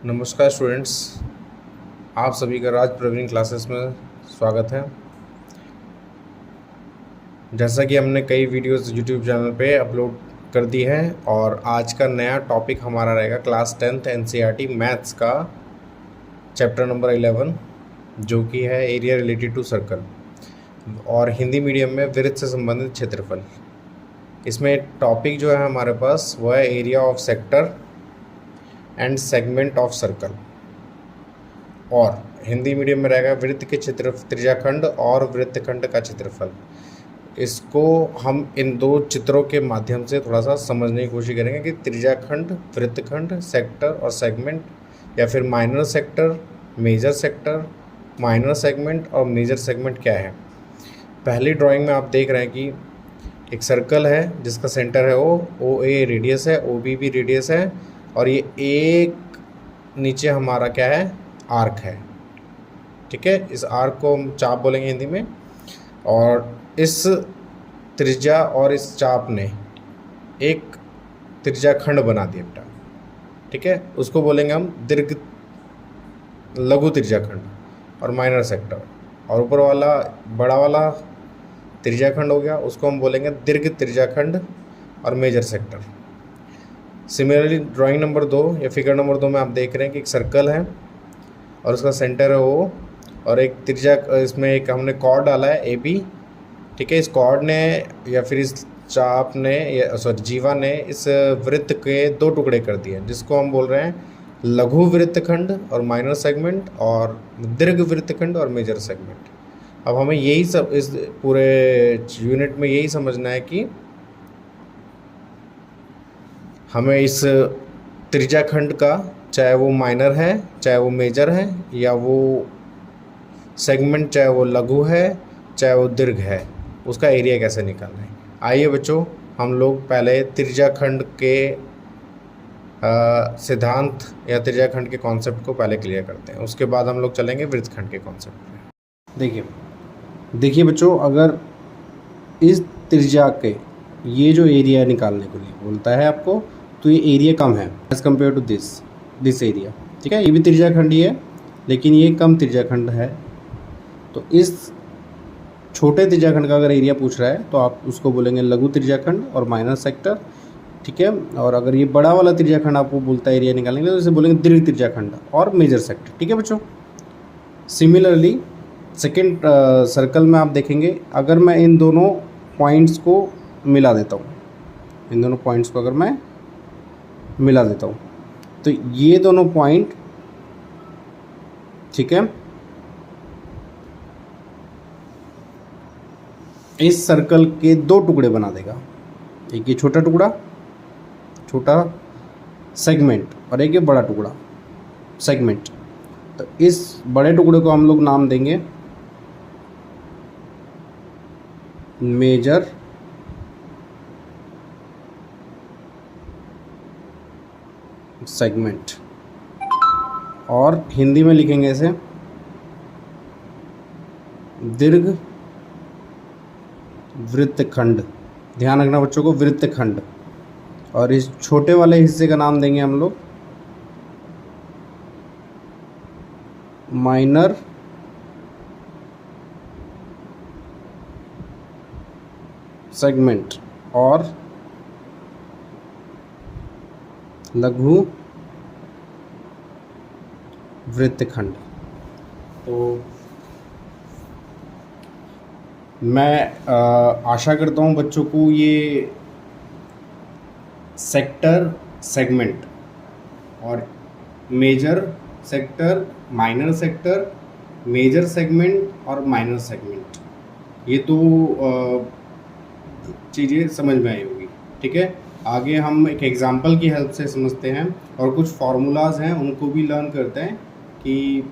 नमस्कार स्टूडेंट्स, आप सभी का राज प्रवीण क्लासेस में स्वागत है। जैसा कि हमने कई वीडियोस यूट्यूब चैनल पे अपलोड कर दी है और आज का नया टॉपिक हमारा रहेगा क्लास 10th एनसीईआरटी मैथ्स का चैप्टर नंबर 11, जो कि है एरिया रिलेटेड टू सर्कल और हिंदी मीडियम में वृत्त से संबंधित क्षेत्रफल। इसमें टॉपिक जो है हमारे पास वह है area of sector and segment of circle, और हिंदी मीडियम में रहेगा वृत्त के क्षेत्र त्रिज्याखंड और वृत्तखंड का क्षेत्रफल। इसको हम इन दो चित्रों के माध्यम से थोड़ा सा समझने की कोशिश करेंगे कि त्रिज्याखंड, वृत्तखंड, सेक्टर और सेगमेंट, या फिर minor sector, major sector, minor segment और मेजर सेगमेंट क्या है। पहली ड्राइंग में आप देख रहे हैं कि एक सर्कल है जिसका सेंटर है ओ ए रेडियस है, ओ बी भी रेडियस है, और ये एक नीचे हमारा क्या है, आर्क है। ठीक है, इस आर्क को हम चाप बोलेंगे हिंदी में, और इस त्रिज्या और इस चाप ने एक त्रिज्याखंड बना दिया बेटा। ठीक है, उसको बोलेंगे हम दीर्घ लघु त्रिज्याखंड और माइनर सेक्टर, और ऊपर वाला बड़ा वाला त्रिज्याखंड हो गया, उसको हम बोलेंगे दीर्घ त्रिज्याखंड और major sector. Similarly drawing number 2 या फिगर नंबर 2 में आप देख रहे हैं कि एक सर्कल है और उसका सेंटर है ओ, और एक त्रिज्या, इसमें एक हमने कॉर्ड डाला है ए बी। ठीक है, इस कॉर्ड ने या फिर इस चाप ने या सॉरी जीवा ने इस वृत्त के दो टुकड़े कर दिए, जिसको हम बोल रहे हैं लघु वृत्तखंड और माइनर सेगमेंट, और दीर्घ वृत्तखंड और मेजर सेगमेंट। अब हमें यही सब इस पूरे यूनिट में यही समझना है कि हमें इस त्रिज्याखंड का, चाहे वो माइनर है, चाहे वो मेजर है, या वो सेगमेंट चाहे वो लघु है, चाहे वो दीर्घ है, उसका एरिया कैसे निकालना है। आइए बच्चों, हम लोग पहले त्रिज्याखंड के सिद्धांत या त्रिज्याखंड के कॉन्सेप्ट को पहले क्लियर करते हैं, उसके बाद हम लोग चलेंगे वृत्तखंड के कॉन्सेप्ट पे। देखिए बच्चों, अगर इस त्रिज्या के ये जो एरिया निकालने के लिए बोलता है आपको, तो ये एरिया कम है as compare to this area. ठीक है, ये भी त्रिज्याखंड ही है लेकिन ये कम त्रिज्याखंड है। तो इस छोटे त्रिज्याखंड का अगर एरिया पूछ रहा है तो आप उसको बोलेंगे लघु त्रिज्याखंड और माइनर सेक्टर। ठीक है, और अगर ये बड़ा वाला त्रिज्याखंड आपको बोलता है एरिया निकालने के लिए, तो इसे बोलेंगे दीर्घ त्रिज्याखंड और मेजर सेक्टर। ठीक है बच्चों, सिमिलरली सेकेंड सर्कल में आप देखेंगे, अगर मैं इन दोनों पॉइंट्स को मिला देता हूँ, इन दोनों पॉइंट्स को अगर मैं मिला देता हूँ, तो ये दोनों पॉइंट, ठीक है, इस सर्कल के दो टुकड़े बना देगा। एक ये छोटा टुकड़ा, छोटा सेगमेंट, और एक ये बड़ा टुकड़ा सेगमेंट। तो इस बड़े टुकड़े को हम लोग नाम देंगे मेजर सेगमेंट, और हिंदी में लिखेंगे इसे दीर्घ वृत्तखंड। ध्यान रखना बच्चों को, वृत्तखंड। और इस छोटे वाले हिस्से का नाम देंगे हम लोग माइनर सेगमेंट और लघु वृत्तखंड। तो मैं आशा करता हूँ बच्चों को ये सेक्टर, सेगमेंट और major sector, minor sector, major segment और माइनर सेगमेंट, ये तो चीज़ें समझ में आई होगी। ठीक है, आगे हम एक एग्जांपल की हेल्प से समझते हैं और कुछ फार्मूलाज हैं उनको भी लर्न करते हैं कि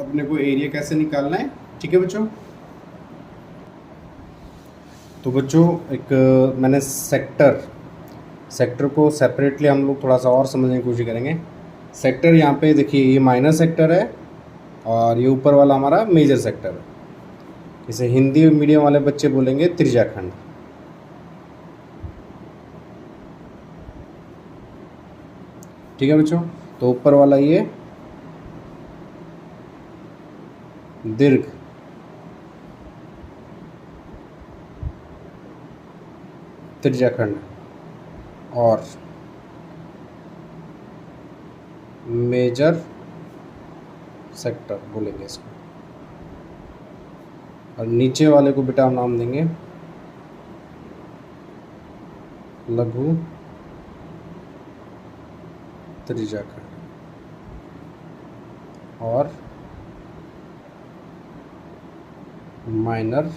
अपने को एरिया कैसे निकालना है। ठीक है बच्चों, तो बच्चों एक मैंने सेक्टर को सेपरेटली हम लोग थोड़ा सा और समझने की कोशिश करेंगे। सेक्टर यहाँ पे देखिए, ये माइनर सेक्टर है और ये ऊपर वाला हमारा मेजर सेक्टर है। इसे हिंदी मीडियम वाले बच्चे बोलेंगे त्रिज्याखंड। ठीक है बच्चों, तो ऊपर वाला ये दीर्घ त्रिज्याखंड और मेजर सेक्टर बोलेंगे इसको, और नीचे वाले को बेटा हम नाम देंगे लघु त्रिज्याखंड और माइनर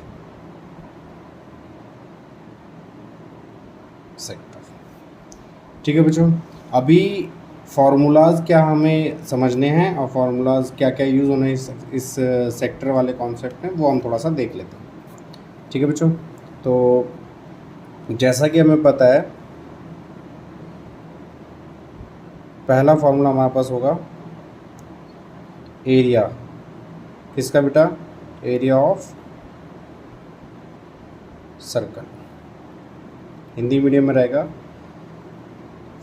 सेक्टर। ठीक है बच्चों, अभी फार्मूलाज क्या हमें समझने हैं और फार्मूलाज क्या क्या यूज़ होने इस सेक्टर वाले कॉन्सेप्ट में, वो हम थोड़ा सा देख लेते हैं। ठीक है बच्चों, तो जैसा कि हमें पता है पहला फार्मूला हमारे पास होगा एरिया, किसका बेटा? Area of circle, Hindi medium में रहेगा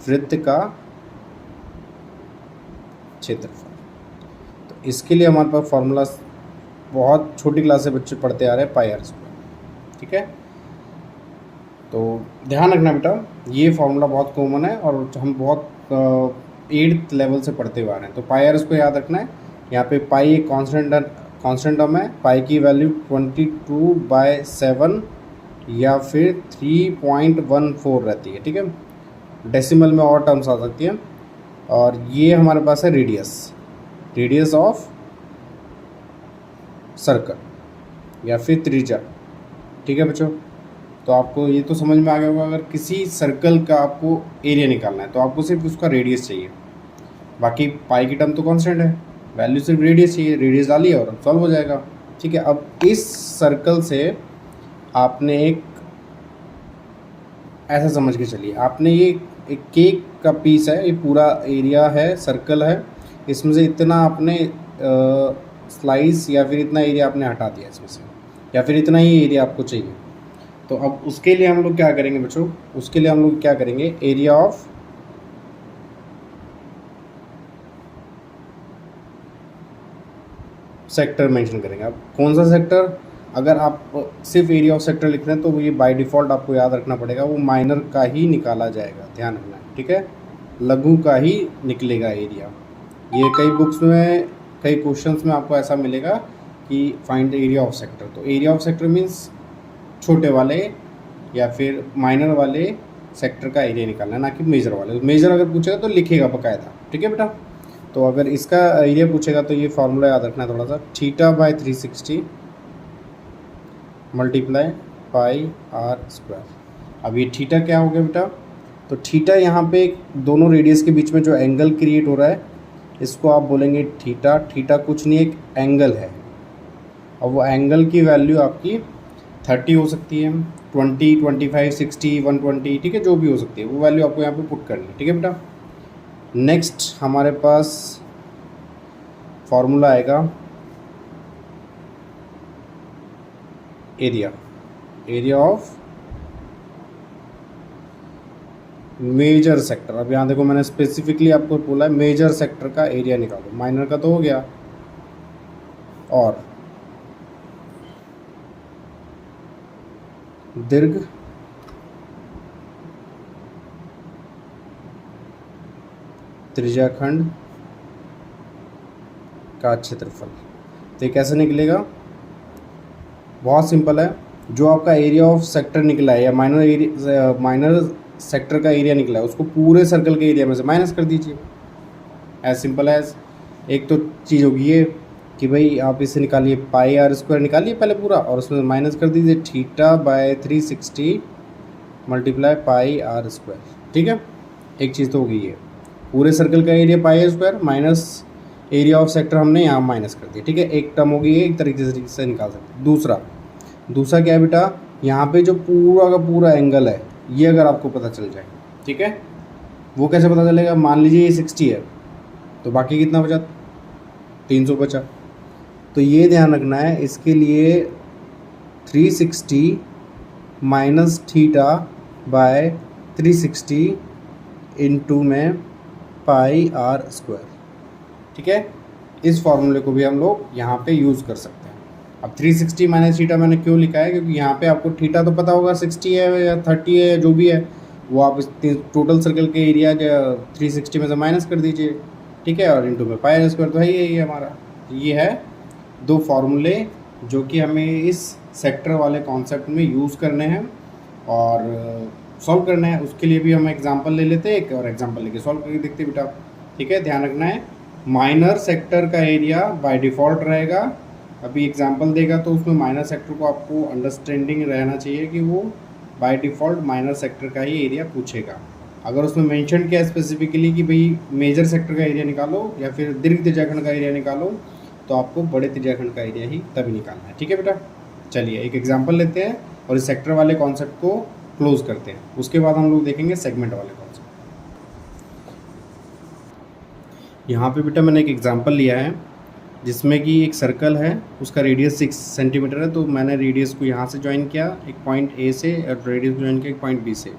वृत्त का क्षेत्रफल। तो इसके लिए हमारे पास फार्मूला बहुत छोटी क्लास से बच्चे पढ़ते आ रहे हैं, पाई आर स्क्वायर। ठीक है, तो ध्यान रखना बेटा, ये फार्मूला बहुत कॉमन है और हम बहुत 8th लेवल से पढ़ते हुए आ रहे हैं। तो पाई आर इसको याद रखना है। यहाँ पे पाई एक कांस्टेंट टर्म है, पाई की वैल्यू 22/7 या फिर 3.14 रहती है। ठीक है, डेसिमल में और टर्म्स आ सकती हैं। और ये हमारे पास है रेडियस ऑफ सर्कल या फिर त्रिज्या। ठीक है बच्चों, तो आपको ये तो समझ में आ गया होगा, अगर किसी सर्कल का आपको एरिया निकालना है तो आपको सिर्फ उसका रेडियस चाहिए, बाकी पाई की टर्म तो कांस्टेंट है, वैल्यू सिर्फ रेडियस चाहिए, रेडियस डालिए और सॉल्व हो जाएगा। ठीक है, अब इस सर्कल से आपने एक ऐसा समझ के चलिए, आपने ये एक केक का पीस है, ये पूरा एरिया है, सर्कल है, इसमें से इतना आपने स्लाइस या फिर इतना एरिया आपने हटा दिया इसमें से, या फिर इतना ही एरिया आपको चाहिए। तो अब उसके लिए हम लोग क्या करेंगे बच्चों, उसके लिए हम लोग क्या करेंगे, एरिया ऑफ सेक्टर मेंशन करेंगे। अब कौन सा सेक्टर? अगर आप सिर्फ एरिया ऑफ सेक्टर लिख रहे हैं तो ये बाय डिफ़ॉल्ट आपको याद रखना पड़ेगा, वो माइनर का ही निकाला जाएगा, ध्यान रखना है। ठीक है, लघु का ही निकलेगा एरिया। ये कई बुक्स में, कई क्वेश्चंस में आपको ऐसा मिलेगा कि find the area of sector. तो एरिया ऑफ सेक्टर मीन्स छोटे वाले या फिर माइनर वाले सेक्टर का एरिया निकालना है, ना कि मेजर वाले। मेजर अगर पूछेगा तो लिखेगा बाकायदा। ठीक है बेटा, तो अगर इसका एरिया पूछेगा तो ये फार्मूला याद रखना है थोड़ा सा, θ/360 मल्टीप्लाई पाई आर स्क्वायर। अब ये थीटा क्या हो गया बेटा? तो थीटा यहाँ पे दोनों रेडियस के बीच में जो एंगल क्रिएट हो रहा है इसको आप बोलेंगे थीटा। थीटा कुछ नहीं, एक एंगल है, और वो एंगल की वैल्यू आपकी 30 हो सकती है, 20, 25, 60, 120, ठीक है, जो भी हो सकती है वो वैल्यू आपको यहाँ पे पुट करनी है। ठीक है बेटा, नेक्स्ट हमारे पास फॉर्मूला आएगा एरिया ऑफ मेजर सेक्टर। अब यहाँ देखो, मैंने स्पेसिफिकली आपको बोला है मेजर सेक्टर का एरिया निकालो, माइनर का तो हो गया, और दीर्घ त्रिज्याखंड का क्षेत्रफल। तो ये कैसे निकलेगा? बहुत सिंपल है, जो आपका एरिया ऑफ सेक्टर निकला है या माइनर सेक्टर का एरिया निकला है उसको पूरे सर्कल के एरिया में से माइनस कर दीजिए, एज सिंपल एज। एक तो चीज़ होगी ये कि भाई आप इसे निकालिए, पाई आर स्क्वायर निकालिए पहले पूरा, और उसमें माइनस कर दीजिए θ/360 मल्टीप्लाई पाई आर स्क्वायर। ठीक है, एक चीज़ तो होगी ये, पूरे सर्कल का area pi r square minus area of sector हमने यहाँ माइनस कर दिया। ठीक है, एक टर्म होगी ये, एक तरीके से निकाल सकते हैं। दूसरा क्या है बेटा, यहाँ पे जो पूरा का पूरा एंगल है ये अगर आपको पता चल जाए, ठीक है, वो कैसे पता चलेगा? मान लीजिए ये 60 है, तो बाकी कितना बचा? 300 बचा। तो ये ध्यान रखना है, इसके लिए 360 माइनस θ/360 इंटू में पाई आर स्क्वायर। ठीक है, इस फॉर्मूले को भी हम लोग यहाँ पे यूज़ कर सकते हैं। अब 360 माइनस थीटा मैंने क्यों लिखा है, क्योंकि यहाँ पे आपको थीटा तो पता होगा 60 है या 30 है, जो भी है वो आप टोटल सर्कल के एरिया 360 में से माइनस कर दीजिए। ठीक है, और इंटू में पाई आर स्क्वायर तो है ही हमारा। ये है दो फार्मूले जो कि हमें इस सेक्टर वाले कॉन्सेप्ट में यूज़ करने हैं और सॉल्व करना है। उसके लिए भी हम एग्जांपल ले लेते हैं, एक और एग्जांपल लेके सॉल्व करके देखते हैं बेटा। ठीक है, ध्यान रखना है माइनर सेक्टर का एरिया बाय डिफ़ॉल्ट रहेगा। अभी एग्जांपल देगा तो उसमें माइनर सेक्टर को आपको अंडरस्टैंडिंग रहना चाहिए कि वो बाय डिफ़ॉल्ट माइनर सेक्टर का ही एरिया पूछेगा। अगर उसमें मेंशन किया स्पेसिफिकली कि भाई मेजर सेक्टर का एरिया निकालो या फिर दीर्घ त्रिज्याखंड का एरिया निकालो, तो आपको बड़े त्रिज्याखंड का एरिया ही तभी निकालना है। ठीक है बेटा, चलिए एक एग्जांपल लेते हैं और इस सेक्टर वाले कॉन्सेप्ट को क्लोज करते हैं। उसके बाद हम लोग देखेंगे सेगमेंट वाले कॉन्सेप्ट। यहाँ पे बेटा मैंने एक एग्जांपल लिया है जिसमें कि एक सर्कल है, उसका रेडियस 6 सेंटीमीटर है। तो मैंने रेडियस को यहाँ से ज्वाइन किया एक पॉइंट ए से और रेडियस को ज्वाइन किया एक पॉइंट बी से।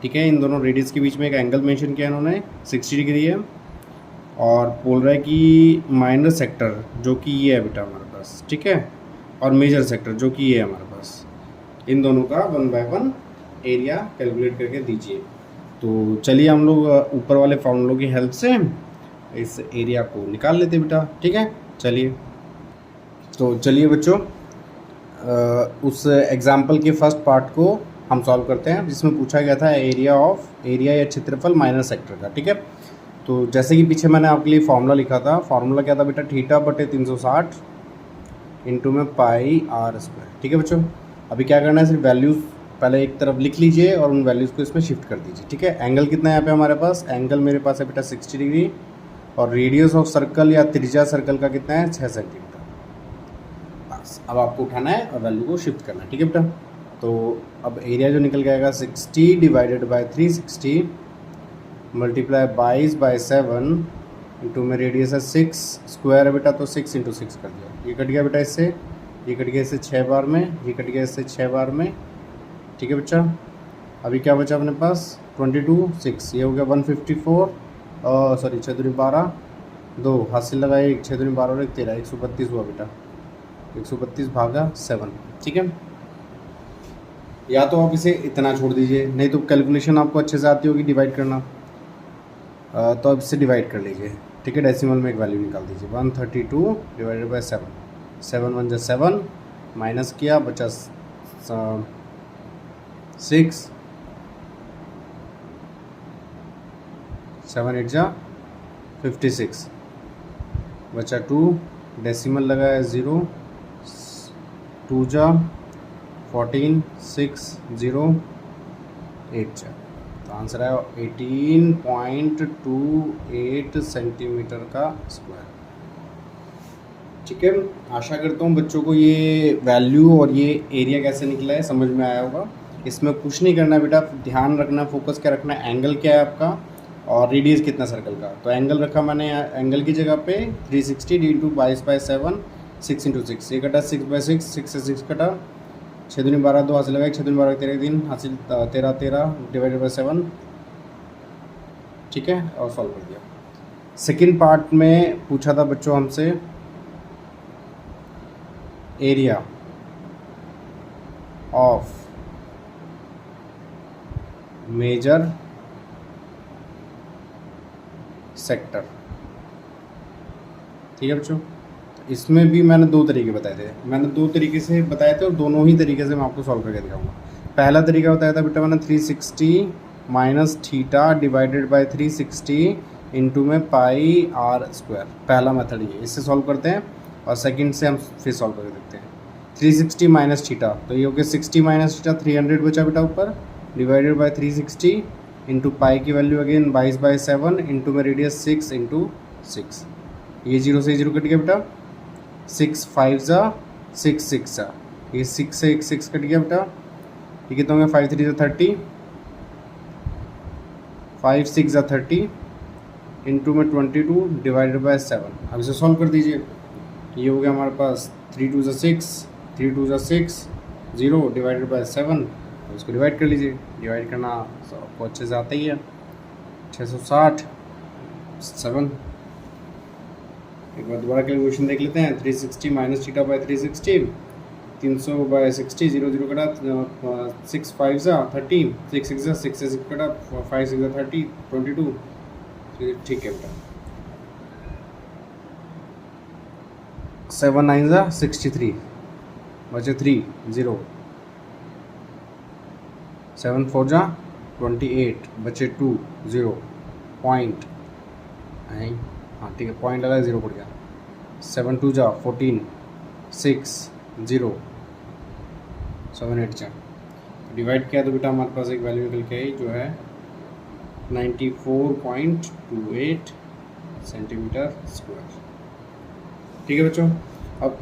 ठीक है, इन दोनों रेडियस के बीच में एक एंगल मेंशन किया इन्होंने 60 डिग्री है और बोल रहा है कि माइनर सेक्टर जो कि ये है बेटा हमारे पास, ठीक है, और मेजर सेक्टर जो कि ये है हमारे पास, इन दोनों का 1 बाय 1 एरिया कैलकुलेट करके दीजिए। तो चलिए हम लोग ऊपर वाले फॉर्मूलों की हेल्प से इस एरिया को निकाल लेते बेटा। ठीक है, चलिए तो चलिए बच्चों उस एग्जाम्पल के फर्स्ट पार्ट को हम सॉल्व करते हैं जिसमें पूछा गया था एरिया या क्षेत्रफल माइनर सेक्टर का। ठीक है, तो जैसे कि पीछे मैंने आपके लिए फार्मूला लिखा था, फार्मूला क्या था बेटा, थीटा बटे 360 इंटू में पाई आर स्क्वायर। ठीक है बच्चों, अभी क्या करना है, सिर्फ वैल्यूज़ पहले एक तरफ लिख लीजिए और उन वैल्यूज़ को इसमें शिफ्ट कर दीजिए। ठीक है, एंगल कितना है यहाँ पे हमारे पास, एंगल मेरे पास है बेटा 60 डिग्री और रेडियस ऑफ सर्कल या त्रिज्या सर्कल का कितना है 6 सेंटीमीटर। बस अब आपको उठाना है और वैल्यू को शिफ्ट करना है। ठीक है बेटा, तो अब एरिया जो निकल के आएगा 60 divided by 360 multiply 22 by 7 into में रेडियस है 6 स्क्वायर है बेटा, तो 6 इंटू 6 कर दिया। ये कट गया बेटा इससे, ये कट गया इससे 6 बार में, ये कट गया इससे 6 बार में। ठीक है बच्चा, अभी क्या बचा अपने पास 22 6, ये हो गया 154 सॉरी 6 दूनी 12 2 हाथ से लगाए, 1 6 दूनी 12 और 1 13 132 हुआ बेटा, 132 भागा 7। ठीक है, या तो आप इसे इतना छोड़ दीजिए, नहीं तो कैलकुलेशन आपको अच्छे से आती होगी डिवाइड करना, तो अब इससे डिवाइड कर लीजिए। ठीक है, डेसिमल में एक वैल्यू निकाल दीजिए 132 डिवाइडेड बाई 7, 7 1 जा 7 माइनस किया बचा 6, 7 8 जा 56 बचा 2, डेसिमल लगाया 0, 2 जा 14 6 0 8 जा, तो आंसर है 18.28 सेंटीमीटर का स्क्वायर। ठीक है, आशा करता हूँ बच्चों को ये वैल्यू और ये एरिया कैसे निकला है समझ में आया होगा। इसमें कुछ नहीं करना बेटा, ध्यान रखना, फोकस क्या रखना है, एंगल क्या है आपका और रेडियस कितना सर्कल का। तो एंगल रखा मैंने एंगल की जगह पे 360 इंटू 22/7 6 इंटू 6, ये कटा 6/6, 6 से 6 कटा 6 दूनी 12 2 हाथ से लगाए, 6 दूनी 12 13 दिन हासिल 13 डिवाइडेड बाई 7। ठीक है, और सॉल्व कर दिया। सेकेंड पार्ट में पूछा था बच्चों हमसे एरिया ऑफ मेजर सेक्टर। ठीक है बच्चों, इसमें भी मैंने दो तरीके बताए थे, और दोनों ही तरीके से मैं आपको सॉल्व करके दिखाऊंगा। पहला तरीका बताया था बेटा मैंने 360 minus theta divided by 360 into में पाई आर स्क्वायर, पहला मेथड ये, इससे सॉल्व करते हैं और सेकंड से हम फिर सॉल्व करके देखते हैं। 360 माइनस थीटा, तो ये हो गया 60 माइनस थीटा 300 बचा बेटा ऊपर, डिवाइडेड बाई 360 इंटू पाई की वैल्यू अगेन 22/7 इंटू में रेडियस 6 इंटू 6, ये 0 से 0 कट गया बेटा, 6 5 जा 6 6 जा, ये 6 से 1 6 कट गया बेटा, ये कितना हो गया 5 3 जा 30, 5 6 जा 30 इंटू में 22 डिवाइडेड बाई 7। अब इसे सॉल्व कर दीजिए, ये हो गया हमारे पास 3 2 जा 6 3 2 जा 6 0 डिवाइडेड बाई 7। इसको डिवाइड कर लीजिए, डिवाइड करना आपको अच्छे से आता ही है, 660 7। एक बार दोबारा कैलकुलेशन देख लेते हैं। 360 माइनस थीटा बाय 360, 300 बाय 60, 0 0 कटा, 6 5 ज़ा 30, 6 6 ज़ा 6 से 6 कटा, 5 6 ज़ा 30, 22। ठीक है बेटा। 7 9 ज़ा 63, बचे 3 0, 7 4 ज़ा 28, बचे 2 0, पॉइंट, हाँ ठीक है, पॉइंट लगा 0 पड़ गया। 7 2 ज़ा 14, 6 0, 7 8 ज़ा डिवाइड किया तो बेटा हमारे पास एक वैल्यू निकल के आई जो है 94.28 सेंटीमीटर स्क्वायर। ठीक है बच्चों, अब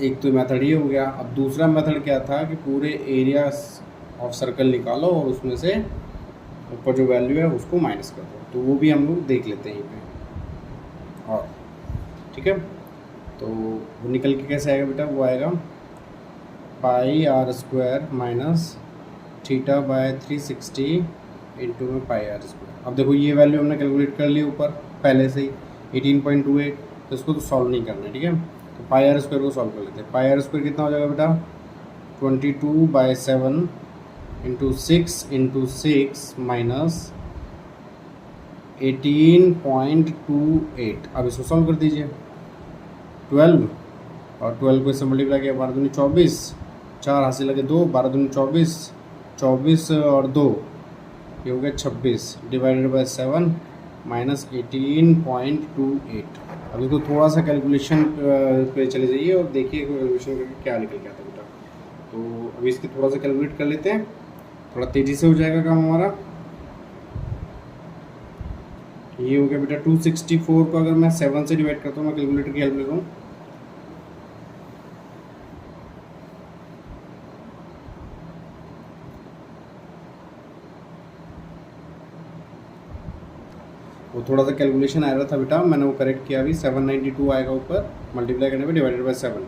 एक तो मेथड ये हो गया। अब दूसरा मेथड क्या था कि पूरे एरिया ऑफ सर्कल निकालो और उसमें से ऊपर जो वैल्यू है उसको माइनस कर दो, तो वो भी हम लोग देख लेते हैं यहीं पे। और ठीक है, तो वो निकल के कैसे आएगा बेटा? वो आएगा pi r square minus theta by 360 into में पाई आर स्क्वायर। अब देखो ये वैल्यू हमने कैलकुलेट कर ली ऊपर पहले से ही 18.28, तो इसको तो सॉल्व नहीं करना है। ठीक है, तो पाई आर स्क्वायर को सॉल्व कर लेते हैं। पाई आर स्क्वायर कितना हो जाएगा बेटा? 22/7 इंटू 6 माइनस 18.28। अब इसको सॉल्व कर दीजिए। 12 और 12 को इससे मल्टीप्लाई किया, 12 दूनी 24, 4 हासिल लगे 2, 12 दूनी 24, 24 और 2 ये हो गया 26, डिवाइडेड बाय 7 माइनस 18.28। अब इसको थोड़ा सा कैलकुलेशन पे चले जाइए और देखिए कैलकुलेशन करके क्या निकल के आता है बेटा। तो अभी इसकी थोड़ा सा कैलकुलेट कर लेते हैं, थोड़ा तेज़ी से हो जाएगा काम हमारा। ये हो गया बेटा 264 को अगर मैं 7 से डिवाइड करता हूँ, मैं कैलकुलेटर की हेल्प लेता हूँ। वो थोड़ा सा कैलकुलेशन आ रहा था बेटा, मैंने वो करेक्ट किया। अभी 792 आएगा ऊपर, मल्टीप्लाई करने पे डिवाइडेड बाय 7।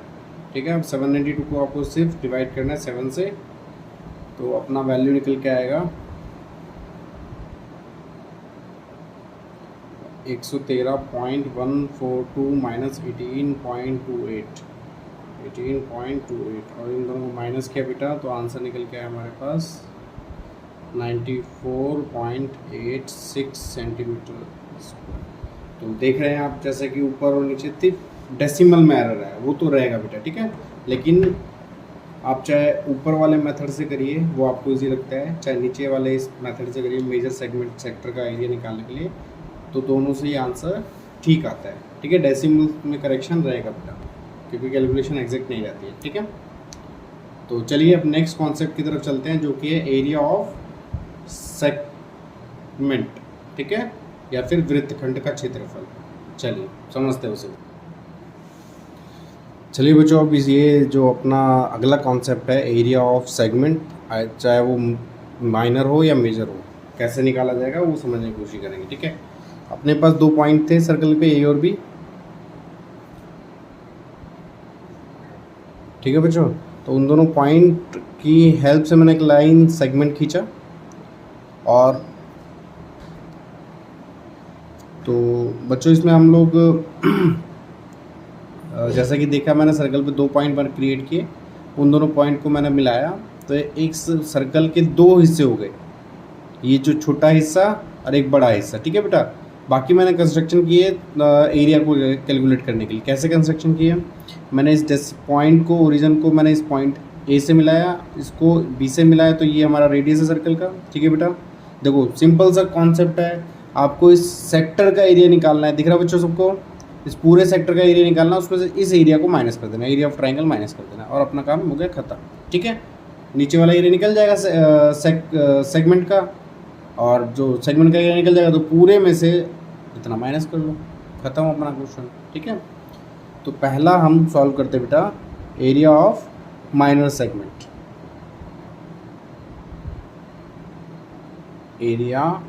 ठीक है, अब 792 को आपको सिर्फ डिवाइड करना है 7 से, तो अपना वैल्यू निकल के आएगा 113.142 माइनस 18.28, 18.28 और इन दोनों को माइनस किया बेटा, तो आंसर निकल के आया हमारे पास 94.86 सेंटीमीटर स्क्वायर। तो देख रहे हैं आप, जैसे कि ऊपर और नीचे थी डेसिमल में एरर है, वो तो रहेगा बेटा। ठीक है, लेकिन आप चाहे ऊपर वाले मेथड से करिए वो आपको इजी लगता है, चाहे नीचे वाले इस मेथड से करिए मेजर सेगमेंट सेक्टर का एरिया निकालने के लिए, तो दोनों से ही आंसर ठीक आता है। ठीक है, डेसिमल में करेक्शन रहेगा बेटा, क्योंकि कैलकुलेशन एग्जैक्ट नहीं रहती है। ठीक है, तो चलिए अब नेक्स्ट कॉन्सेप्ट की तरफ चलते हैं, जो कि है एरिया ऑफ सेगमेंट। ठीक है, या फिर वृत्तखंड का क्षेत्रफल। चलिए समझते हैं उसे। चलिए बच्चों, अब ये जो अपना अगला कॉन्सेप्ट है एरिया ऑफ सेगमेंट, चाहे वो माइनर हो या मेजर हो, कैसे निकाला जाएगा वो समझने की कोशिश करेंगे। ठीक है, अपने पास 2 पॉइंट थे सर्कल पे, ए और बी। ठीक है बच्चों, तो उन दोनों पॉइंट की हेल्प से मैंने एक लाइन सेगमेंट खींचा, और तो बच्चों इसमें हम लोग जैसा कि देखा मैंने सर्कल पे 2 पॉइंट मैंने क्रिएट किए, उन दोनों पॉइंट को मैंने मिलाया, तो एक सर्कल के 2 हिस्से हो गए, ये जो छोटा हिस्सा और एक बड़ा हिस्सा। ठीक है बेटा, बाकी मैंने कंस्ट्रक्शन किए एरिया को कैलकुलेट करने के लिए। कैसे कंस्ट्रक्शन किए? मैंने इस पॉइंट को, ओरिजिन को मैंने इस पॉइंट ए से मिलाया, इसको बी से मिलाया, तो ये हमारा रेडियस है सर्कल का। ठीक है बेटा, देखो सिंपल सा कॉन्सेप्ट है, आपको इस सेक्टर का एरिया निकालना है। दिख रहा बच्चों सबको? इस पूरे सेक्टर का एरिया निकालना, उसमें से इस एरिया को माइनस कर देना, एरिया ऑफ ट्रायंगल माइनस कर देना, और अपना काम हो गया खत्म। ठीक है, नीचे वाला एरिया निकल जाएगा सेगमेंट का, और जो सेगमेंट का एरिया निकल जाएगा तो पूरे में से इतना माइनस कर लो, खत्म अपना क्वेश्चन। ठीक है, तो पहला हम सॉल्व करते बेटा area of minor segment. Area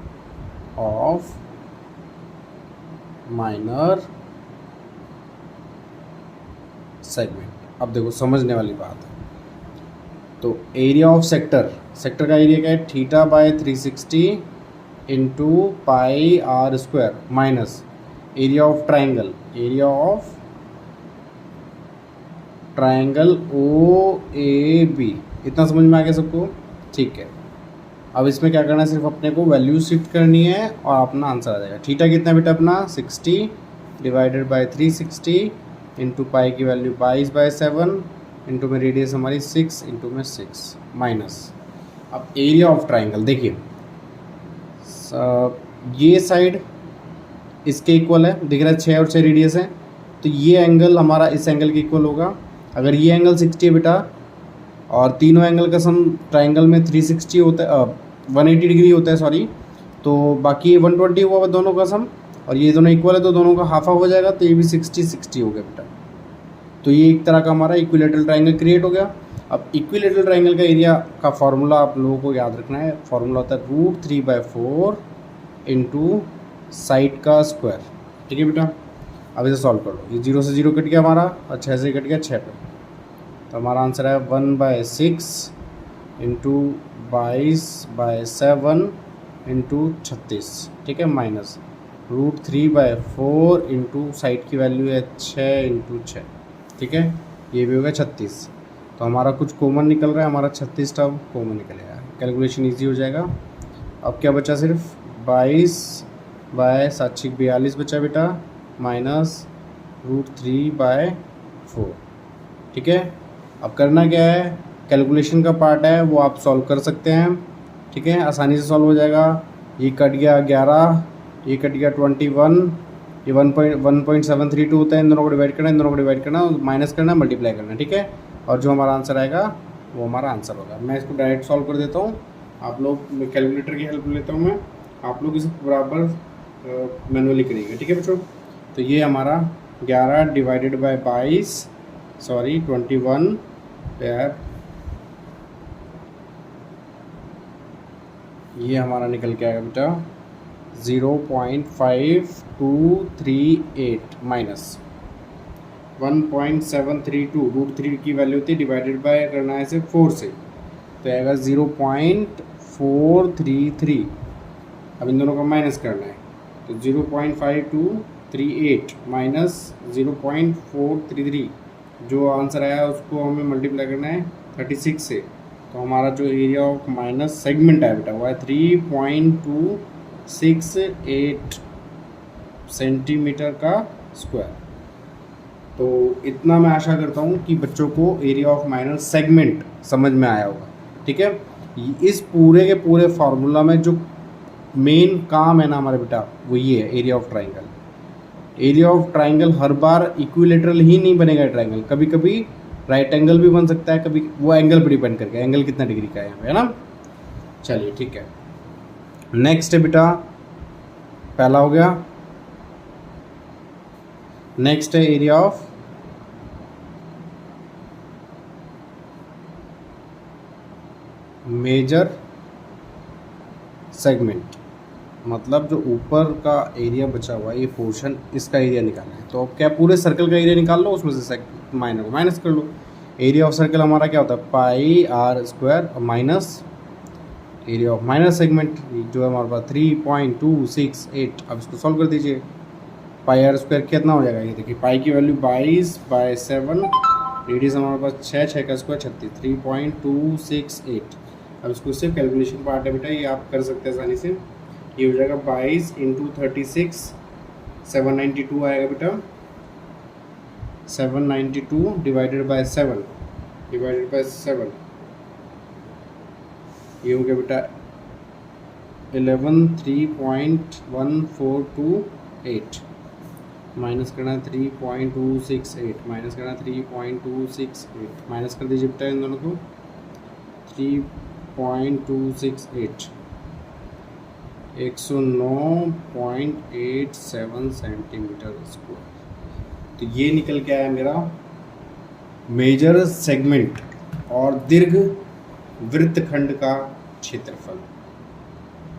of minor segment. अब देखो समझने वाली बात है, तो एरिया ऑफ सेक्टर, सेक्टर का एरिया क्या है? Theta by 360 into pi r square minus area of triangle, area of triangle O A B. इतना समझ में आ गया सबको? ठीक है, अब इसमें क्या करना है, सिर्फ अपने को वैल्यू शिफ्ट करनी है और अपना आंसर आ जाएगा। थीटा कितना बेटा अपना 60 डिवाइडेड बाय 360 इंटू पाई की वैल्यू 22/7 इंटू में रेडियस हमारी 6 इंटू में 6 माइनस। अब एरिया ऑफ ट्राइंगल देखिए, ये साइड इसके इक्वल है, दिख रहा है 6 और 6 रेडियस है, तो ये एंगल हमारा इस एंगल के इक्वल होगा। अगर ये एंगल 60 है बेटा और तीनों एंगल का सम ट्राइंगल में 360 होता है, 180 डिग्री होता है सॉरी, तो बाकी 120 हुआ दोनों का सम, और ये दोनों इक्वल है तो दोनों का हाफ हाफ हो जाएगा, तो ये भी 60-60 हो गया बेटा। तो ये एक तरह का हमारा इक्विलेटरल ट्राइंगल क्रिएट हो गया। अब इक्विलेटरल ट्राइंगल का एरिया का फॉर्मूला आप लोगों को याद रखना है, फॉर्मूला होता है √3/4 इंटू साइड का स्क्वायर। ठीक है बेटा, अब इसे सॉल्व कर लो। ये 0 से 0 कट गया हमारा और 6 से कट गया 6 पे, तो हमारा आंसर है 1/6 इंटू 22/7 इंटू 36। ठीक है, माइनस √3/4 इंटू साइड की वैल्यू है 6 इंटू 6। ठीक है, ये भी होगा 36। तो हमारा कुछ कॉमन निकल रहा है, हमारा 36 टर्म कॉमन निकलेगा, कैलकुलेशन ईजी हो जाएगा। अब क्या बचा, सिर्फ 22/7 बचा बेटा माइनस √3/4। ठीक है, अब करना क्या है, कैलकुलेशन का पार्ट है वो आप सॉल्व कर सकते हैं। ठीक है, आसानी से सॉल्व हो जाएगा। ये कट गया 11, ये कट गया 21, ये 1.732 होता है। इन दोनों को डिवाइड करना है, इन दोनों को डिवाइड करना, माइनस करना, मल्टीप्लाई करना। ठीक है, और जो हमारा आंसर आएगा वो हमारा आंसर होगा। मैं इसको डायरेक्ट सॉल्व कर देता हूँ, आप लोग कैलकुलेटर की हेल्प लेता हूँ मैं, आप लोग इसे बराबर मैनुअली करिएगा। ठीक है बच्चों, तो ये हमारा 11 डिवाइडेड बाय 21 यार, ये हमारा निकल के आएगा बेटा 0.5238 माइनस 1.732, √3 की वैल्यू थी, डिवाइडेड बाय करना है इसे 4 से, तो आएगा 0.433। अब इन दोनों का माइनस करना है, तो 0.5238 माइनस 0.433, जो आंसर आया उसको हमें मल्टीप्लाई करना है 36 से। तो हमारा जो एरिया ऑफ माइनस सेगमेंट है बेटा वो है 3.268 सेंटीमीटर का स्क्वायर। तो इतना मैं आशा करता हूँ कि बच्चों को एरिया ऑफ माइनस सेगमेंट समझ में आया होगा। ठीक है, इस पूरे के पूरे फार्मूला में जो मेन काम है ना हमारे बेटा वो ये है, area of triangle. Area of triangle हर बार इक्विलेटरल ही नहीं बनेगा ट्राइंगल, कभी कभी राइट एंगल भी बन सकता है, कभी वो एंगल पर डिपेंड करके, एंगल कितना डिग्री का है यहाँ पे, है ना। चलिए ठीक है, नेक्स्ट है बेटा, पहला हो गया। नेक्स्ट है एरिया ऑफ मेजर सेगमेंट, मतलब जो ऊपर का एरिया बचा हुआ है ये पोर्शन, इसका एरिया निकालना है। तो अब क्या, पूरे सर्कल का एरिया निकाल लो, उसमें से माइनर को माइनस कर लो। एरिया ऑफ सर्कल हमारा क्या होता है pi r square minus area of minor segment, जो है हमारे पास 3.268। अब इसको सॉल्व कर दीजिए, पाई आर स्क्वायर कितना हो जाएगा, ये देखिए पाई की वैल्यू 22/7, रेडियस हमारे पास 6, 6 का स्क्वायर 36, 3.268। अब इसको सिर्फ कैलकुलेशन पार्ट है बेटा, ये आप कर सकते हैं आसानी से। ये हो जाएगा 22 इंटू 36, 792 आएगा बेटा, 792 डिवाइडेड बाय 7 ये हो गया बेटा 11, 3.1428 माइनस करना है 3.268, माइनस करना है 3.268, माइनस कर दीजिए बेटा इन दोनों को, 3.268 109.87 सेंटीमीटर स्क्वायर। तो ये निकल के आया मेरा मेजर सेगमेंट और दीर्घ वृत्तखंड का क्षेत्रफल।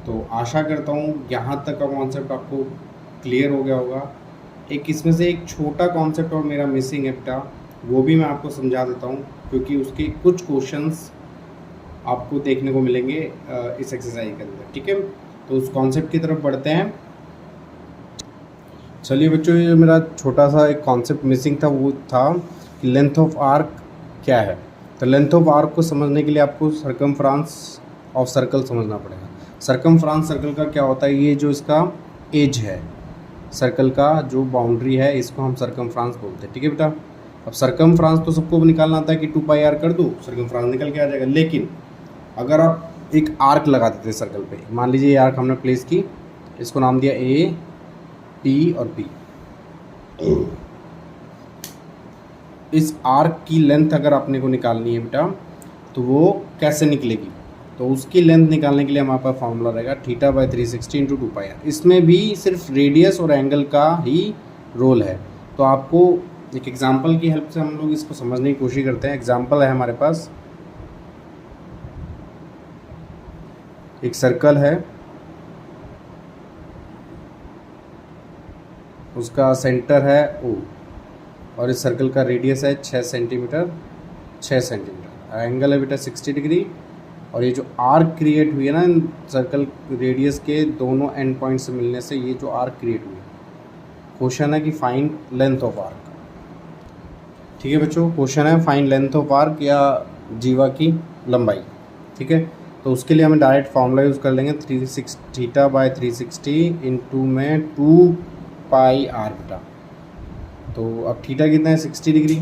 तो आशा करता हूँ यहाँ तक का कॉन्सेप्ट आपको क्लियर हो गया होगा। एक इसमें से एक छोटा कॉन्सेप्ट और मेरा मिसिंग है बेटा, वो भी मैं आपको समझा देता हूँ, क्योंकि उसके कुछ क्वेश्चंस आपको देखने को मिलेंगे इस एक्सरसाइज के अंदर। ठीक है, तो उस कॉन्सेप्ट की तरफ बढ़ते हैं। चलिए बच्चों, ये मेरा छोटा सा एक कॉन्सेप्ट मिसिंग था, वो था कि लेंथ ऑफ आर्क क्या है। तो लेंथ ऑफ आर्क को समझने के लिए आपको सरकमफ्रांस ऑफ सर्कल समझना पड़ेगा। सरकमफ्रांस सर्कल का क्या होता है, ये जो इसका एज है सर्कल का, जो बाउंड्री है, इसको हम सरकमफ्रांस बोलते हैं। ठीक है बेटा। अब सरकमफ्रांस तो सबको निकालना आता है कि 2πr कर दो, सरकमफ्रांस निकल के आ जाएगा। लेकिन अगर आप एक आर्क लगा देते सर्कल पे, मान लीजिए ये आर्क हमने प्लेस की, इसको नाम दिया ए, पी और बी। इस आर्क की लेंथ अगर अपने को निकालनी है बेटा, तो वो कैसे निकलेगी, तो उसकी लेंथ निकालने के लिए हमारे पास फार्मूला रहेगा θ/360 इंटू 2πr। इसमें भी सिर्फ रेडियस और एंगल का ही रोल है। तो आपको एक एग्जांपल की हेल्प से हम लोग इसको समझने की कोशिश करते हैं। एग्जांपल है हमारे पास, एक सर्कल है, उसका सेंटर है O, और इस सर्कल का रेडियस है 6 सेंटीमीटर। एंगल है बेटा 60 डिग्री। और ये जो आर्क क्रिएट हुई है ना सर्कल रेडियस के दोनों एंड पॉइंट से मिलने से, ये जो आर्क क्रिएट हुई है, क्वेश्चन है कि फाइंड लेंथ ऑफ आर्क। ठीक है बच्चों, क्वेश्चन है फाइंड लेंथ ऑफ आर्क या जीवा की लंबाई। ठीक है, तो उसके लिए हमें डायरेक्ट फार्मूला यूज़ कर लेंगे, θ/360 इंटू में 2πr बेटा। तो अब थीटा कितना है 60 degree,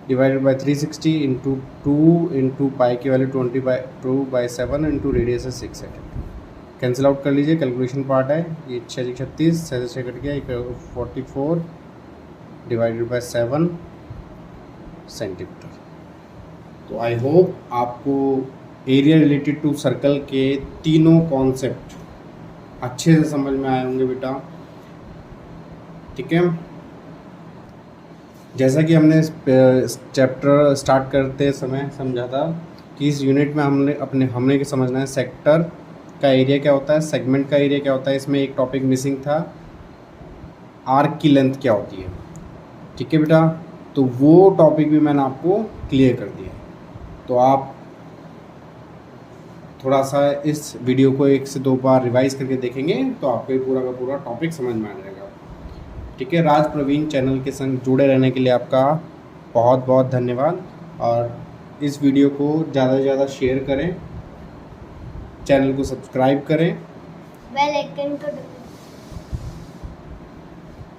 divided by 360 into 2 into pi की वैल्यू 2/7 इंटू रेडियस है 6 है। कैंसिल आउट कर लीजिए, कैलकुलेशन पार्ट है। ये 6 36, 6 से 6 कट गया, 44 डिवाइडेड बाई 7 सेंटीमीटर। तो आई होप आपको एरिया रिलेटेड टू सर्कल के तीनों कॉन्सेप्ट अच्छे से समझ में आए होंगे बेटा। ठीक है, जैसा कि हमने चैप्टर स्टार्ट करते समय समझा था कि इस यूनिट में हमने समझना है सेक्टर का एरिया क्या होता है, सेगमेंट का एरिया क्या होता है। इसमें एक टॉपिक मिसिंग था, आर्क की लेंथ क्या होती है। ठीक है बेटा, तो वो टॉपिक भी मैंने आपको क्लियर कर दिया है। तो आप थोड़ा सा इस वीडियो को 1 से 2 बार रिवाइज करके देखेंगे तो आपको ये पूरा का पूरा टॉपिक समझ में आ जाएगा। ठीक है, राज प्रवीण चैनल के संग जुड़े रहने के लिए आपका बहुत बहुत धन्यवाद। और इस वीडियो को ज़्यादा से ज़्यादा शेयर करें, चैनल को सब्सक्राइब करें, बेल आइकन को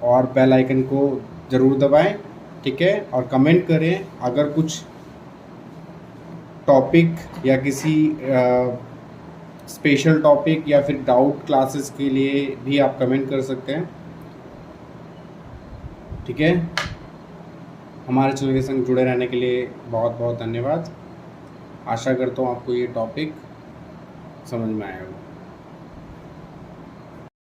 और बेल आइकन को ज़रूर दबाएं। ठीक है, और कमेंट करें। अगर कुछ टॉपिक या किसी स्पेशल टॉपिक या फिर डाउट क्लासेस के लिए भी आप कमेंट कर सकते हैं। ठीक है, हमारे चैनल के संग जुड़े रहने के लिए बहुत बहुत धन्यवाद। आशा करता हूँ आपको ये टॉपिक समझ में आया होगा।